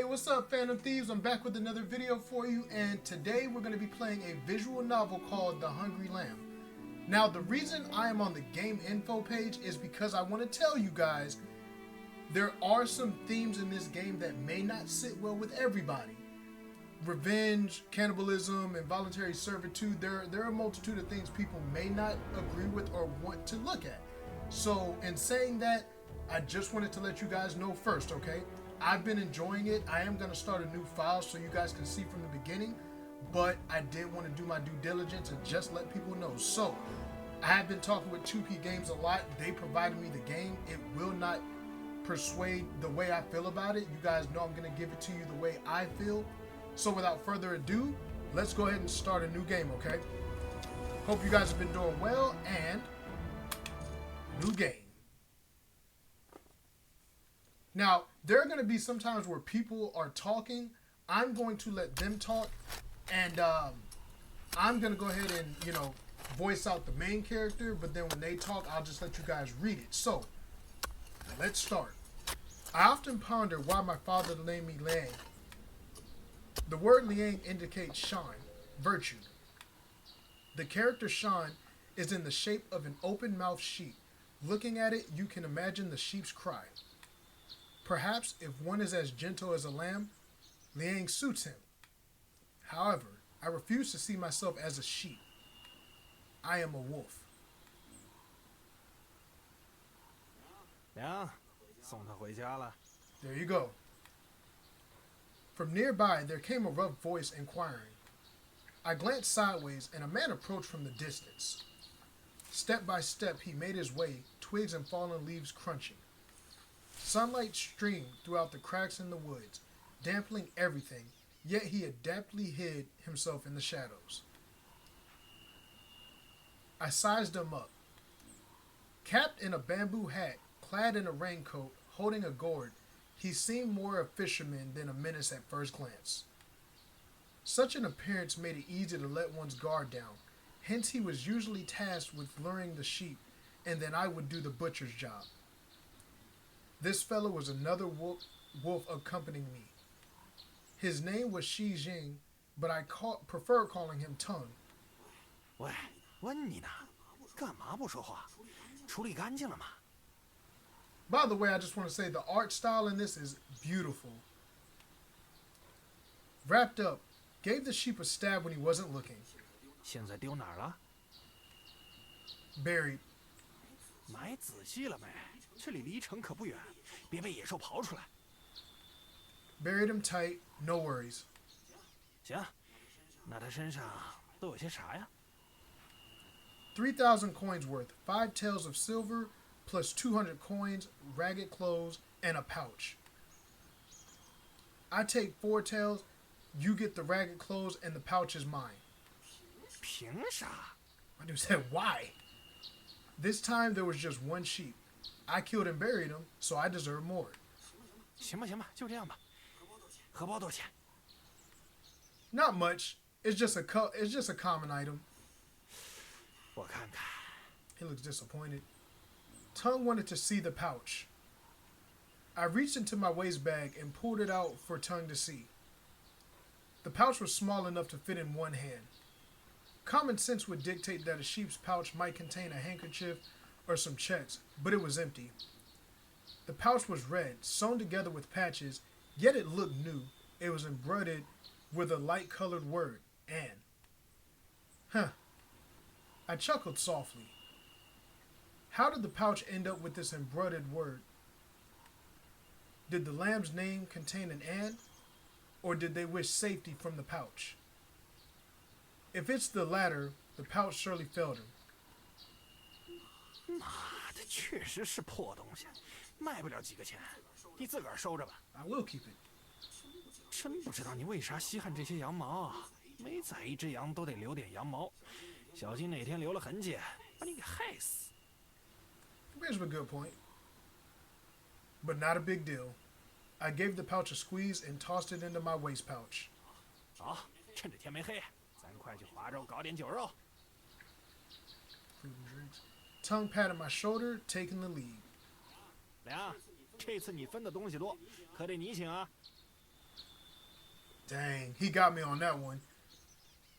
What's up, Phantom Thieves? I'm back with another video for you, and today we're going to be playing a visual novel called The Hungry Lamb. Now, the reason I am on the game info page is because I want to tell you guys there are some themes in this game that may not sit well with everybody. Revenge, cannibalism, involuntary servitude, there are a multitude of things people may not agree with or want to look at. So, in saying that, I just wanted to let you guys know first, okay? I've been enjoying it. I am going to start a new file so you guys can see from the beginning, but I did want to do my due diligence and just let people know. So, I have been talking with 2P Games a lot. They provided me the game. It will not persuade the way I feel about it. You guys know I'm going to give it to you the way I feel. So, without further ado, let's go ahead and start a new game, okay? Hope you guys have been doing well, and new game. Now, there are going to be some times where people are talking. I'm going to let them talk, and I'm going to go ahead and, voice out the main character, but then when they talk, I'll just let you guys read it. So, let's start. I often ponder why my father named me Liang. The word Liang indicates shine, virtue. The character Shan is in the shape of an open-mouthed sheep. Looking at it, you can imagine the sheep's cry. Perhaps if one is as gentle as a lamb, Liang suits him. However, I refuse to see myself as a sheep. I am a wolf. Liang, 送他回家了。 There you go. From nearby, there came a rough voice inquiring. I glanced sideways, and a man approached from the distance. Step by step, he made his way, twigs and fallen leaves crunching. Sunlight streamed throughout the cracks in the woods, dampening everything, yet he adeptly hid himself in the shadows. I sized him up. Capped in a bamboo hat, clad in a raincoat, holding a gourd, he seemed more a fisherman than a menace at first glance. Such an appearance made it easy to let one's guard down, hence he was usually tasked with luring the sheep, and then I would do the butcher's job. This fellow was another wolf accompanying me. His name was Shi Jing, but I prefer calling him Tongue. 喂，问你呢，干嘛不说话？处理干净了吗？ By the way, I just want to say the art style in this is beautiful. Wrapped up, gave the sheep a stab when he wasn't looking. 现在丢哪儿了？ Buried. 埋仔细了没？这里离城可不远，别被野兽刨出来。 Buried him tight, no worries. 行，那他身上都有些啥呀？ 3,000 coins worth, 5 taels of silver, plus 200 coins, ragged clothes, and a pouch. I take 4 taels, you get the ragged clothes, and the pouch is mine. 凭啥？ My dude said, why? This time there was just one sheep. I killed and buried him, so I deserve more. 行吧，行吧，就这样吧。荷包多少钱？ Not much. It's just a common item. 我看看。 He looks disappointed. Tongue wanted to see the pouch. I reached into my waist bag and pulled it out for Tongue to see. The pouch was small enough to fit in one hand. Common sense would dictate that a sheep's pouch might contain a handkerchief or some checks, but it was empty. The pouch was red, sewn together with patches, yet it looked new. It was embroidered with a light-colored word, Anne. Huh. I chuckled softly. How did the pouch end up with this embroidered word? Did the lamb's name contain an Anne, or did they wish safety from the pouch? If it's the latter, the pouch surely failed him. 妈的，确实是破东西，卖不了几个钱，你自个儿收着吧。 I will keep it. 真不知道你为啥稀罕这些羊毛啊！每宰一只羊都得留点羊毛，小心哪天留了痕迹，把你给害死。 Here's a good point. But not a big deal. I gave the pouch a squeeze and tossed it into my waist pouch. 好，趁着天没黑，咱快去华州搞点酒肉。 Food and drinks. Tongue patted my shoulder, taking the lead. 梁，这次你分的东西多，可得你请啊。Dang, he got me on that one.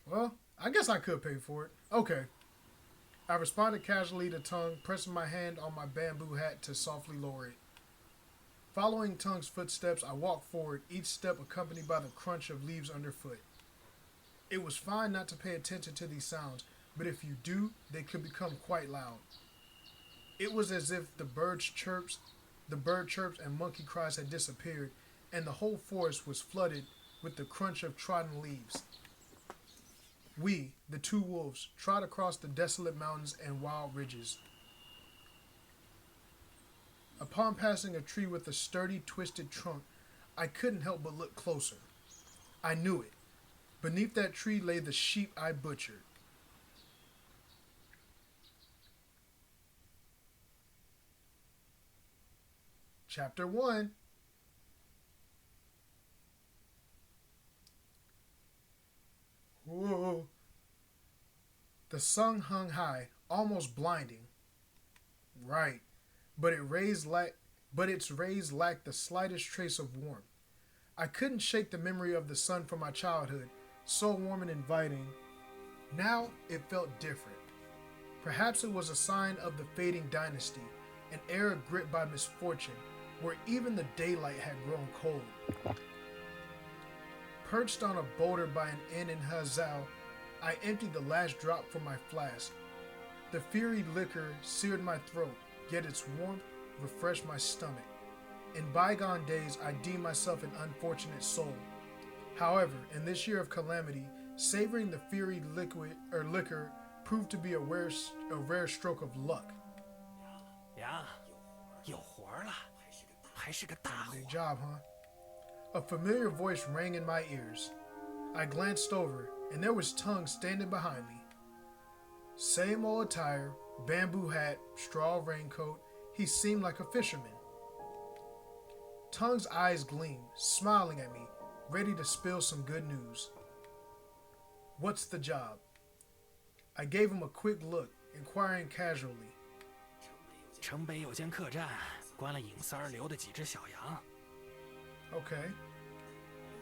Well, I guess I could pay for it. Okay. I responded casually to Tongue, pressing my hand on my bamboo hat to softly lower it. Following Tongue's footsteps, I walked forward, each step accompanied by the crunch of leaves underfoot. It was fine not to pay attention to these sounds, but if you do, they could become quite loud. It was as if the bird chirps and monkey cries had disappeared, and the whole forest was flooded with the crunch of trodden leaves. We, the two wolves, trod across the desolate mountains and wild ridges. Upon passing a tree with a sturdy, twisted trunk, I couldn't help but look closer. I knew it. Beneath that tree lay the sheep I butchered. Chapter 1. Whoa. The sun hung high, almost blinding. Right, but its rays lacked the slightest trace of warmth. I couldn't shake the memory of the sun from my childhood, so warm and inviting. Now it felt different. Perhaps it was a sign of the fading dynasty, an era gripped by misfortune, where even the daylight had grown cold. Perched on a boulder by an inn in Hazal, I emptied the last drop from my flask. The fiery liquor seared my throat, yet its warmth refreshed my stomach. In bygone days, I deemed myself an unfortunate soul. However, in this year of calamity, savoring the fiery liquor proved to be a rare stroke of luck. Good job, huh? A familiar voice rang in my ears. I glanced over, and there was Tongue standing behind me. Same old attire, bamboo hat, straw raincoat. He seemed like a fisherman. Tongue's eyes gleamed, smiling at me, ready to spill some good news. What's the job? I gave him a quick look, inquiring casually. 城北有间客栈，关了尹三儿留的几只小羊。Okay.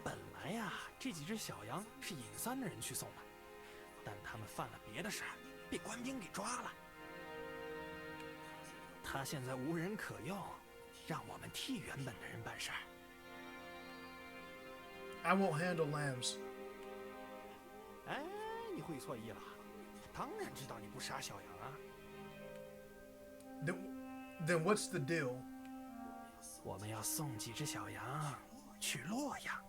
本来呀，这几只小羊是尹三的人去送的，但他们犯了别的事儿，被官兵给抓了。他现在无人可用，让我们替原本的人办事儿。I won't handle lambs. 哎，你会错意了。当然知道你不杀小羊啊。Then what's the deal? 我们要送几只小羊去洛阳。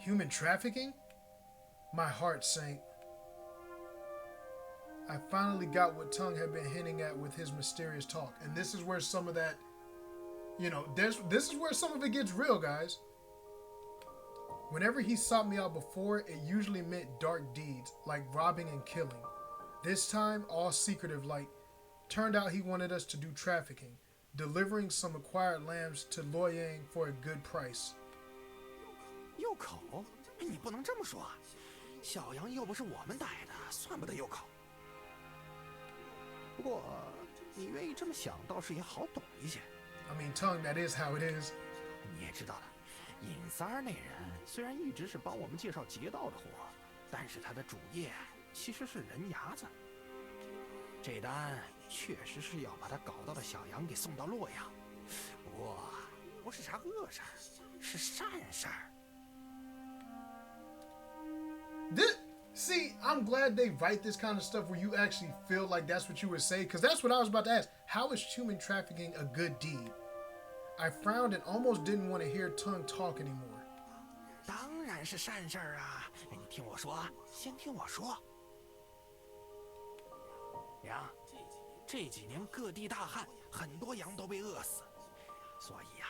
Human trafficking? My heart sank. I finally got what Tongue had been hinting at with his mysterious talk. And this is where some of that, this is where some of it gets real, guys. Whenever he sought me out before, it usually meant dark deeds, like robbing and killing. This time, all secretive, like, turned out he wanted us to do trafficking, delivering some acquired lambs to Loyang for a good price. 诱口？你不能这么说，小羊又不是我们逮的，算不得诱口。不过，你愿意这么想，倒是也好懂一些。I mean, Tongue, that is how it is. 你也知道的，尹三儿那人虽然一直是帮我们介绍劫道的活，但是他的主业其实是人牙子。这单确实是要把他搞到的小羊给送到洛阳，不过不是啥恶事儿，是善事儿。See, I'm glad they write this kind of stuff where you actually feel like that's what you would say, because that's what I was about to ask. How is human trafficking a good deed? I frowned and almost didn't want to hear Tongue talk anymore. 当然是善事儿啊！你听我说，先听我说。娘，这几年各地大旱，很多羊都被饿死，所以呀，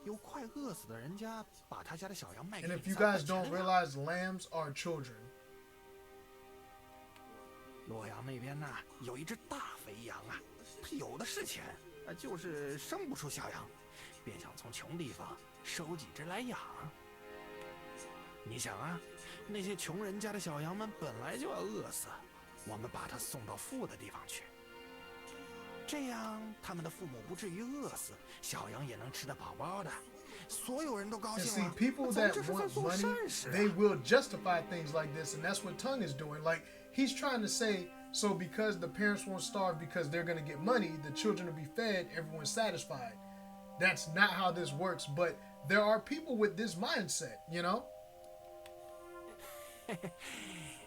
有快饿死的人家把他家的小羊卖给你。And if you guys don't realize, lambs are children. 洛阳那边呢，有一只大肥羊啊，它有的是钱，就是生不出小羊，便想从穷地方收几只来养。你想啊，那些穷人家的小羊们本来就要饿死，我们把它送到富的地方去，这样他们的父母不至于饿死，小羊也能吃得饱饱的，所有人都高 And 兴 see, 了。 people 咱们 that 这是在 want 做 money, 善事啊。 they will justify things like this, and that's what Tongue is doing. Like, he's trying to say, so because the parents won't starve because they're going to get money, the children will be fed, everyone's satisfied. That's not how this works, but there are people with this mindset, you know?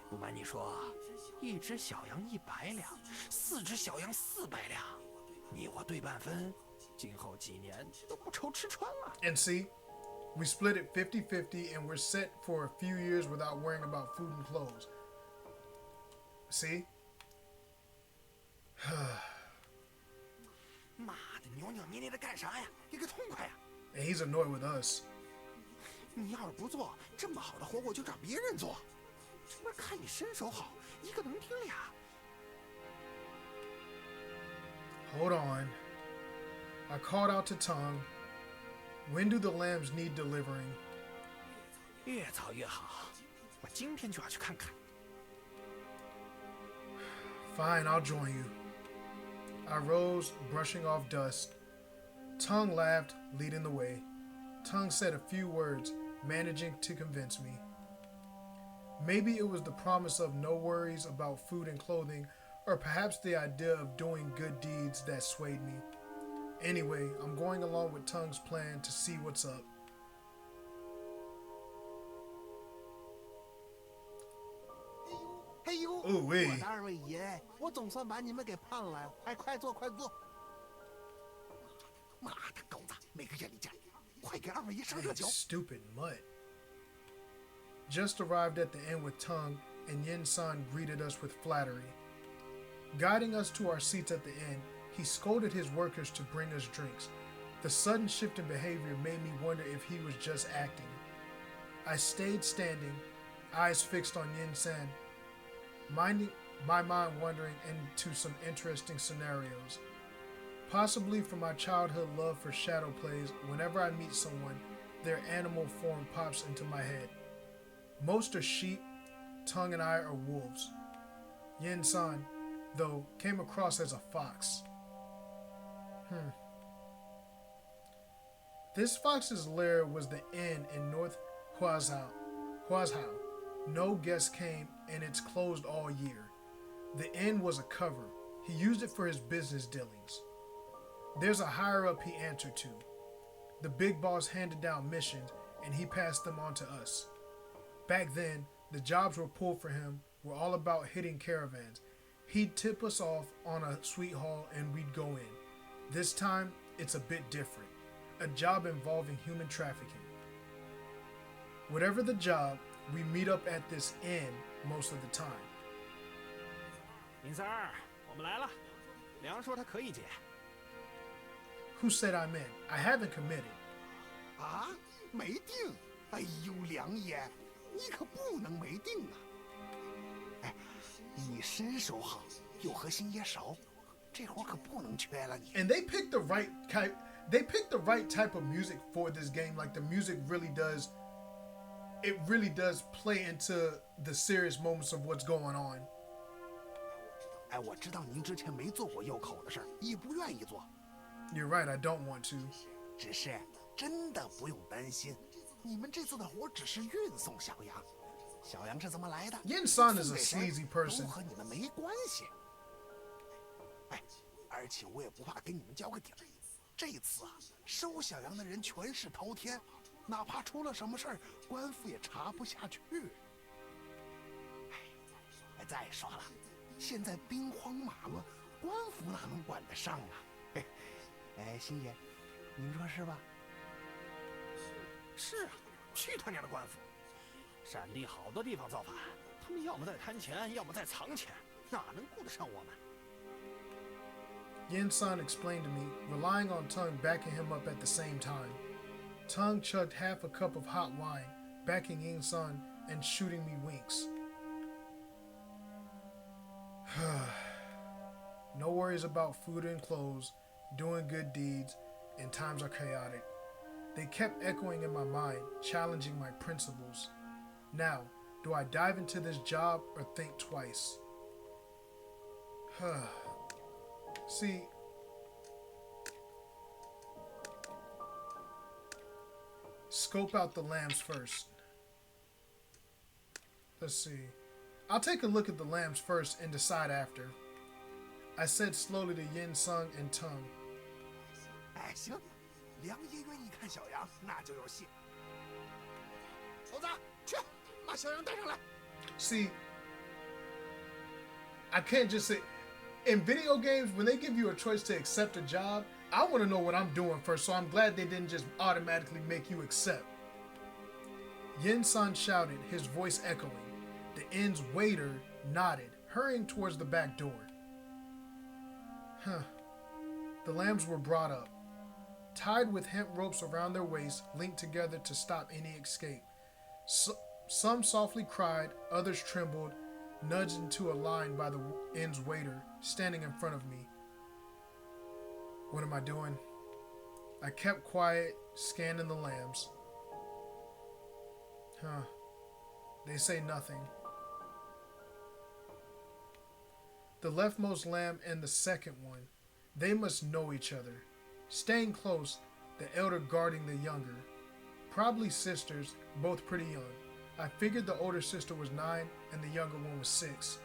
不瞒你说，一只小羊100两，4只小羊400两，你我对半分，今后几年都不愁吃穿了。 And see, we split it 50-50 and we're set for a few years without worrying about food and clothes. See? 妈的，扭扭捏捏的干啥呀？给个痛快呀！ And he's annoyed with us. 你要是不做这么好的活，我就找别人做。这边看你身手好，一个能顶俩。 Hold on. I called out to Tongue. When do the lambs need delivering? 越早越好，我今天就要去看看。 Fine, I'll join you. I rose, brushing off dust. Tongue laughed, leading the way. Tongue said a few words, managing to convince me. Maybe it was the promise of no worries about food and clothing, or perhaps the idea of doing good deeds that swayed me. Anyway, I'm going along with Tongue's plan to see what's up. 哎呦，哦喂我的二位爷，我总算把你们给盼来了，哎，快坐，快坐。妈的狗子，没个眼力见，快给二位爷上热酒。 Stupid mutt. Just arrived at the inn with Tongue, and Yin-san greeted us with flattery. Guiding us to our seats at the inn, he scolded his workers to bring us drinks. The sudden shift in behavior made me wonder if he was just acting. I stayed standing, eyes fixed on Yin-san, my mind wandering into some interesting scenarios. Possibly from my childhood love for shadow plays, whenever I meet someone, their animal form pops into my head. Most are sheep, Tongue and I are wolves. Yin-san, though, came across as a fox. This fox's lair was the inn in North Huazhao. No guests came, and it's closed all year. The inn was a cover. He used it for his business dealings. There's a higher up he answered to. The big boss handed down missions, and he passed them on to us. Back then, the jobs were pulled for him were all about hitting caravans. He'd tip us off on a sweet haul and we'd go in. This time, it's a bit different. A job involving human trafficking. Whatever the job, we meet up at this inn most of the time. 林三儿，我们来了。梁说他可以结。 Who said I'm in? I haven't committed. 啊，没定？哎呦，梁爷，你可不能没定啊！哎，你身手好，又和星爷熟，这活可不能缺了你。And they picked the right type. They picked the right type of music for this game. Like the music really does. It really does play into the serious moments of what's going on. 哎，我知道您之前没做过右口的事儿，也不愿意做。 You're right. I don't want to. 只是真的不用担心，你们这次的活只是运送小羊，小羊是怎么来的？ Yin-san is a 送给谁 sleazy person. 都和你们没关系。哎，而且我也不怕给你们交个底儿。这次啊，收小羊的人全是头天，哪怕出了什么事儿，官府也查不下去。哎，再说了，现在兵荒马乱，官府哪能管得上啊？嘿，哎，星爷，您说是吧？是啊，去他娘的官府！闪地好多地方造反，他们要么在贪钱，要么在藏钱，哪能顾得上我们？ Yin-san explained to me, relying on Tongue backing him up at the same time. Tongue chugged half a cup of hot wine, backing Yin-san and shooting me winks. No worries about food and clothes, doing good deeds, and times are chaotic. They kept echoing in my mind, challenging my principles. Now, do I dive into this job or think twice? See, scope out the lambs first. Let's see. I'll take a look at the lambs first and decide after. I said slowly to Yin Sung and Tung. 哎，行，梁爷愿意看小羊，那就有戏。猴子，去把小羊带上来。See, I can't just say. In video games, when they give you a choice to accept a job, I want to know what I'm doing first, so I'm glad they didn't just automatically make you accept. Yin San shouted, his voice echoing. The inn's waiter nodded, hurrying towards the back door. The lambs were brought up, tied with hemp ropes around their waists, linked together to stop any escape. Some softly cried, others trembled, nudged into a line by the inn's waiter, standing in front of me. What am I doing? I kept quiet, scanning the lambs. They say nothing. The leftmost lamb and the second one, they must know each other. Staying close, the elder guarding the younger. Probably sisters, both pretty young. I figured the older sister was 9 and the younger one was 6.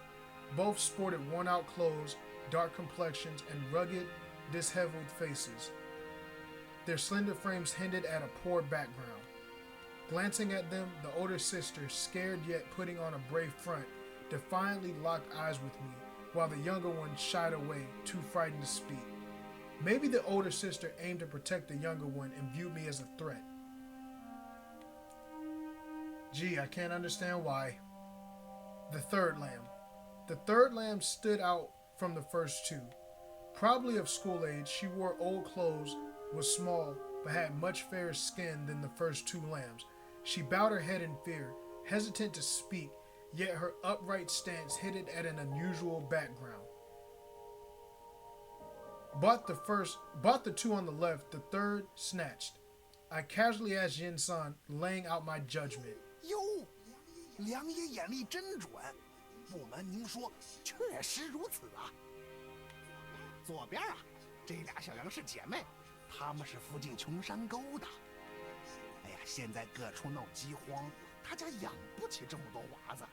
Both sported worn-out clothes, dark complexions, and rugged, disheveled faces. Their slender frames hinted at a poor background. Glancing at them, the older sister, scared yet putting on a brave front, defiantly locked eyes with me, while the younger one shied away, too frightened to speak. Maybe the older sister aimed to protect the younger one and viewed me as a threat. Gee, I can't understand why. The third lamb. The third lamb stood out from the first two. Probably of school age, she wore old clothes, was small, but had much fairer skin than the first two lambs. She bowed her head in fear, hesitant to speak, yet her upright stance hinted at an unusual background. Bought the two on the left, the third snatched. I casually asked Yin San, laying out my judgment. 哟，梁爷眼力真准，不瞒您说，确实如此啊。左边啊，这俩小羊是姐妹，她们是附近穷山沟的。哎呀，现在各处闹饥荒，他家养不起这么多娃子，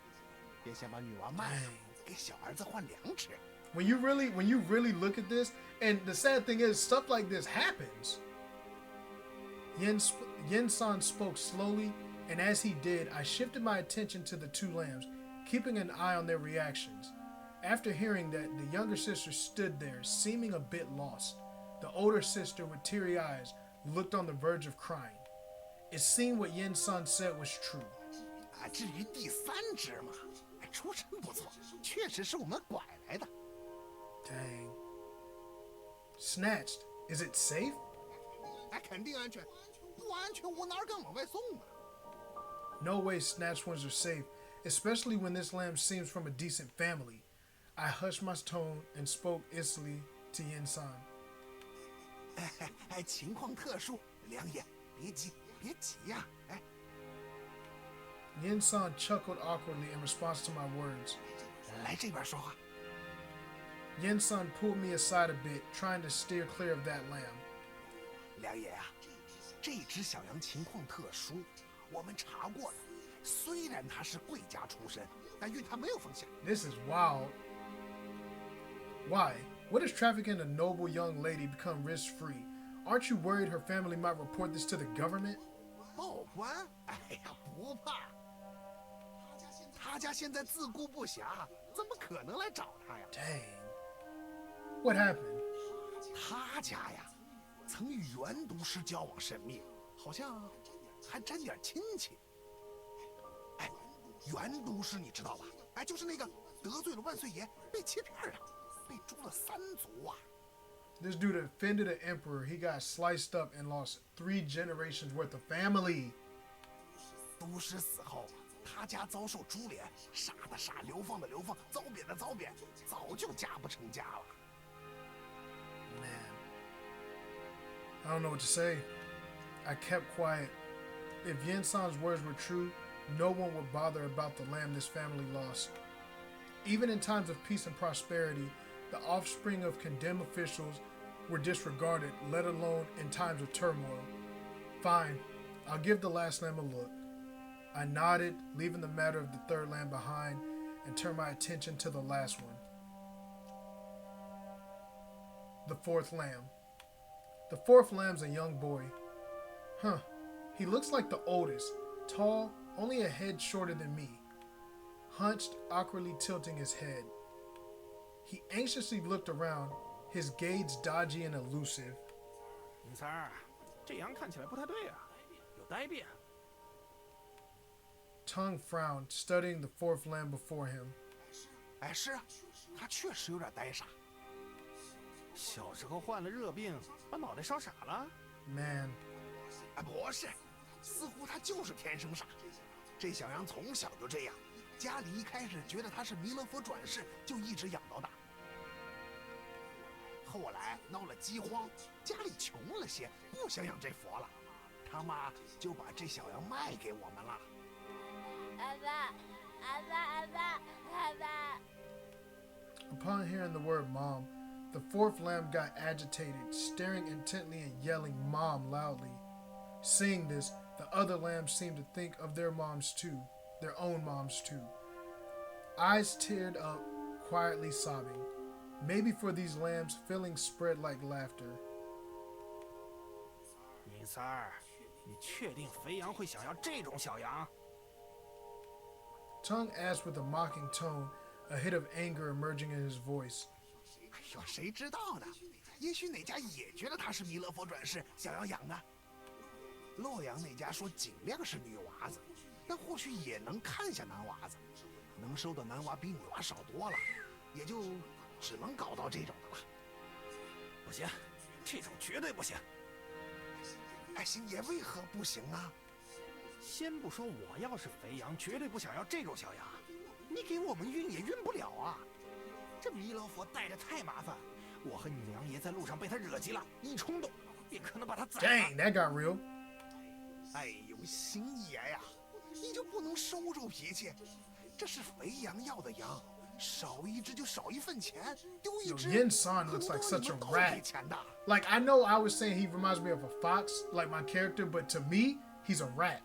便先把女娃卖了，给小儿子换粮吃。When you really look at this, and the sad thing is, stuff like this happens. Yin San spoke slowly, and as he did, I shifted my attention to the two lambs, keeping an eye on their reactions. After hearing that, the younger sister stood there, seeming a bit lost. The older sister, with teary eyes, looked on the verge of crying. It seemed what Yin San said was true. 啊，至于第三只嘛，出身不错，确实是我们拐来的。Dang. Snatched. Is it safe? 哎，肯定安全，不安全我哪敢往外送啊？ No way snatched ones are safe, especially when this lamb seems from a decent family. I hushed my tone and spoke icily to Yin San. 哎，情况特殊，梁爷，别急，别急呀！哎， Yin San chuckled awkwardly in response to my words. 来这边说话。 Yin San pulled me aside a bit, trying to steer clear of that lamb. 梁爷啊，这只小羊情况特殊，我们查过了。虽然它是贵家出身，但运它没有风险。 This is wild. Why? What does trafficking a noble young lady become risk-free? Aren't you worried her family might report this to the government? 报官？哎呀，不怕。他家现在自顾不暇，怎么可能来找他呀？ Dang. What happened? 他家呀，曾与原都师交往甚密，好像还沾点亲戚。哎，原都师你知道吧？哎，就是那个得罪了万岁爷，被欺骗了，被诛了3族啊！ This dude offended an emperor. He got sliced up and lost 3 generations worth of family. 都师死后，他家遭受株连，杀的杀，流放的流放，遭贬的遭贬，早就家不成家了。 Man, I don't know what to say. I kept quiet. If Yin San's words were true, no one would bother about the lamb this family lost. Even in times of peace and prosperity, the offspring of condemned officials were disregarded, let alone in times of turmoil. Fine, I'll give the last lamb a look. I nodded, leaving the matter of the third lamb behind, and turned my attention to the last one. The fourth lamb. The fourth lamb's a young boy. Huh. He looks like the oldest, tall, only a head shorter than me, hunched, awkwardly tilting his head. He anxiously looked around, his gaze dodgy and elusive. 银三儿，这羊看起来不太对啊，有呆病。Tongue frowned, studying the fourth lamb before him. 哎，是啊，他确实有点呆傻。小时候患了热病，把脑袋烧傻了。Man. 哎，不是，似乎他就是天生傻。这小羊从小就这样，家里一开始觉得他是弥勒佛转世，就一直养到大。后来闹了饥荒，家里穷了些，不想养这佛了，他妈就把这小羊卖给我们了。阿爸，阿爸，阿爸，阿爸。Upon hearing the word mom, the fourth lamb got agitated, staring intently and yelling mom loudly. Seeing this, the other lambs seemed to think of their moms too, their own moms too. Eyes teared up, quietly sobbing. Maybe for these lambs, feelings spread like laughter. 银三儿，你确定肥羊会想要这种小羊？ Tongue asked with a mocking tone, a hit of anger emerging in his voice. 哎呦，谁知道呢？也许哪家也觉得他是弥勒佛转世，想要养啊。洛阳那家说尽量是女娃子，但或许也能看下男娃子，能收的男娃比女娃少多了，也就只能搞到这种的了。不行，这种绝对不行。哎，星爷为何不行啊？先不说我要是肥羊，绝对不想要这种小羊，你给我们运也运不了啊！这弥勒佛带着太麻烦，我和你娘爷在路上被他惹急了，一冲动便可能把他宰了。 Dang, that got real. 哎呦，星爷呀，你就不能收收脾气？这是肥羊要的羊，少一只就少一份钱，丢一 Yo, 只 Yin-san looks like such a 很多人都 rat. 给钱的。 Like, I know I was saying he reminds me of a fox, like my character, but to me, he's a rat.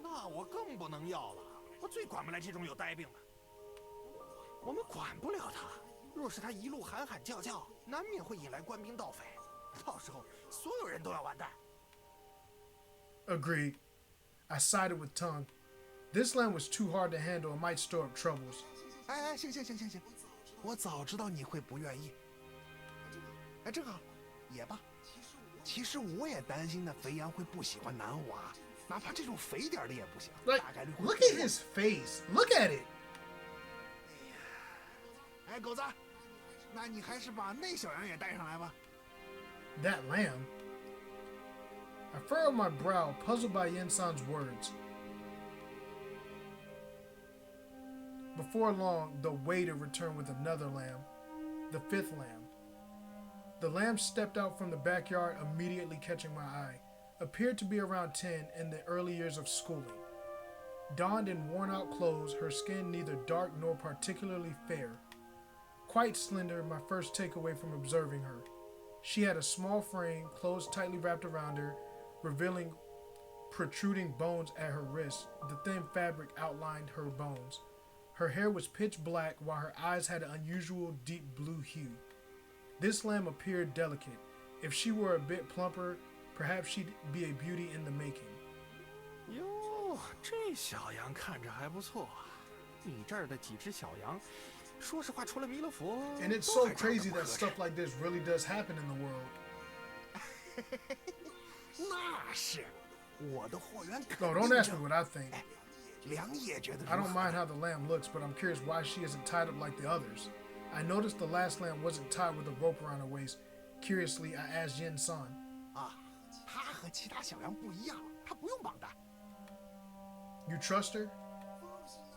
那我更不能要了，我最管不来这种有呆病的。我们管不了他，若是他一路喊喊叫叫，难免会引来官兵盗匪，到时候所有人都要完蛋。 Agreed. I sided with Tongue. This land was too hard to handle and might stir up troubles. 哎，行，我早知道你会不愿意。哎，正好，也罢。其实我也担心那肥羊会不喜欢男娃，哪怕这种肥点的也不行。 Like, 大概率会 look at his face. Look at it. 哎，狗子，那你还是把那小羊也带上来吧。 That lamb. I furrowed my brow, puzzled by Yin-san's words. Before long, the waiter returned with another lamb, the fifth lamb. The lamb stepped out from the backyard, immediately catching my eye. Appeared to be around 10 in the early years of schooling. Donned in worn-out clothes, her skin neither dark nor particularly fair. Quite slender, my first takeaway from observing her. She had a small frame, clothes tightly wrapped around her, revealing protruding bones at her wrists. The thin fabric outlined her bones. Her hair was pitch black, while her eyes had an unusual deep blue hue. This lamb appeared delicate. If she were a bit plumper, perhaps she'd be a beauty in the making. 哟，这小羊看着还不错。你这儿的几只小羊，说实话，除了弥勒佛， And it's so crazy that stuff like this really does happen in the world. 那是，我的货源肯 No, 定 don't ask 正 me what I think. 梁爷觉得 I 如 don't 何？ mind how the lamb looks, but I'm curious why she isn't tied up like the others. I noticed the last lamb wasn't tied with a rope around her waist. Curiously, I asked Yin-san. 啊，他和其他小羊不一样，他不用绑带。 You trust her?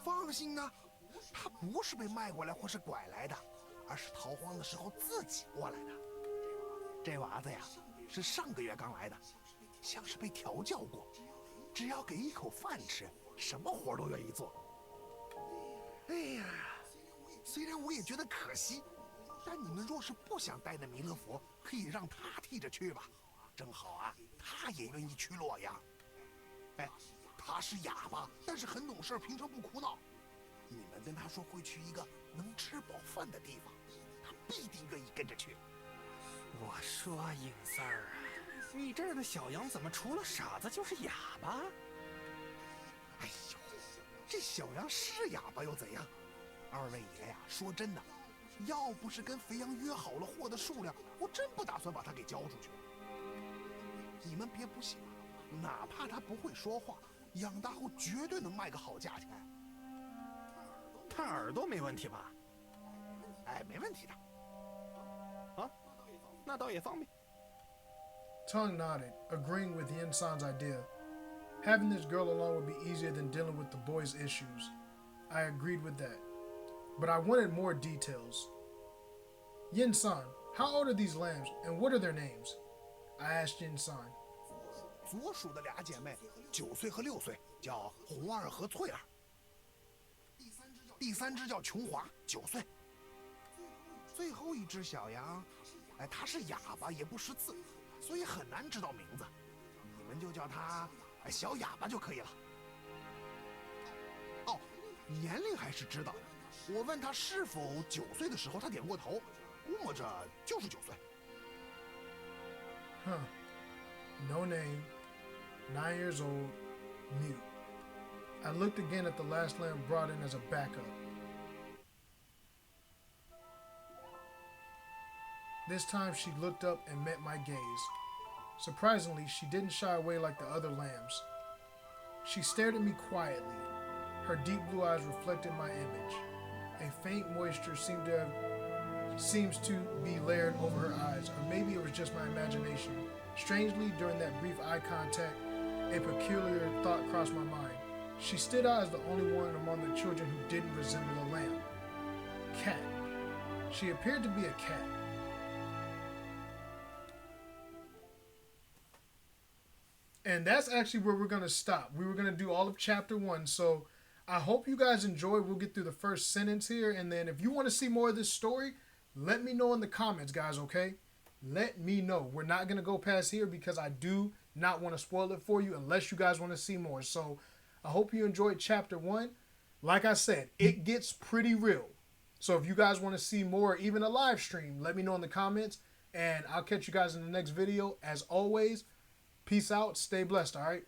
放心啊，他不是被卖过来或是拐来的，而是逃荒的时候自己过来的。这娃子呀，是上个月刚来的，像是被调教过，只要给一口饭吃，什么活都愿意做。哎呀，虽然我也觉得可惜，但你们若是不想带那弥勒佛，可以让他替着去吧。正好啊，他也愿意去洛阳。是哑巴，但是很懂事，平常不哭闹。你们跟他说会去一个能吃饱饭的地方，他必定愿意跟着去。我说影三儿啊，你这儿的小羊怎么除了傻子就是哑巴？哎呦，这小羊是哑巴又怎样？二位爷呀，说真的，要不是跟肥羊约好了货的数量，我真不打算把它给交出去。你们别不信，哪怕他不会说话，养大后绝对能卖个好价钱。他耳朵没问题吧？哎，没问题的。啊，那倒也方便。 Tongue nodded, agreeing with Yin-san's idea. Having this girl along would be easier than dealing with the boy's issues. I agreed with that. But I wanted more details. Yin-san, how old are these lambs and what are their names? I asked Yin-san. 左属的俩姐妹，9岁和6岁，叫红儿和翠儿。第三只叫琼华，9岁。最后一只小羊，哎，它是哑巴，也不识字，所以很难知道名字。你们就叫它小哑巴就可以了。哦，年龄还是知道的。我问他是否9岁的时候，他点过头，估摸着就是9岁。Huh. No name. 9 years old. Mute. I looked again at the last lamb brought in as a backup. This time she looked up and met my gaze. Surprisingly, she didn't shy away like the other lambs. She stared at me quietly. Her deep blue eyes reflected my image. A faint moisture seems to be layered over her eyes, or maybe it was just my imagination. Strangely, during that brief eye contact, a peculiar thought crossed my mind. She stood out as the only one among the children who didn't resemble a lamb. Cat. She appeared to be a cat. And that's actually where we're going to stop. We were going to do all of chapter 1, so I hope you guys enjoy. We'll get through the first sentence here, and then if you want to see more of this story, let me know in the comments, guys, okay? Let me know. We're not going to go past here because I do not want to spoil it for you unless you guys want to see more. So I hope you enjoyed chapter 1. Like I said, it gets pretty real. So if you guys want to see more, even a live stream, let me know in the comments, and I'll catch you guys in the next video. As always, peace out. Stay blessed, all right?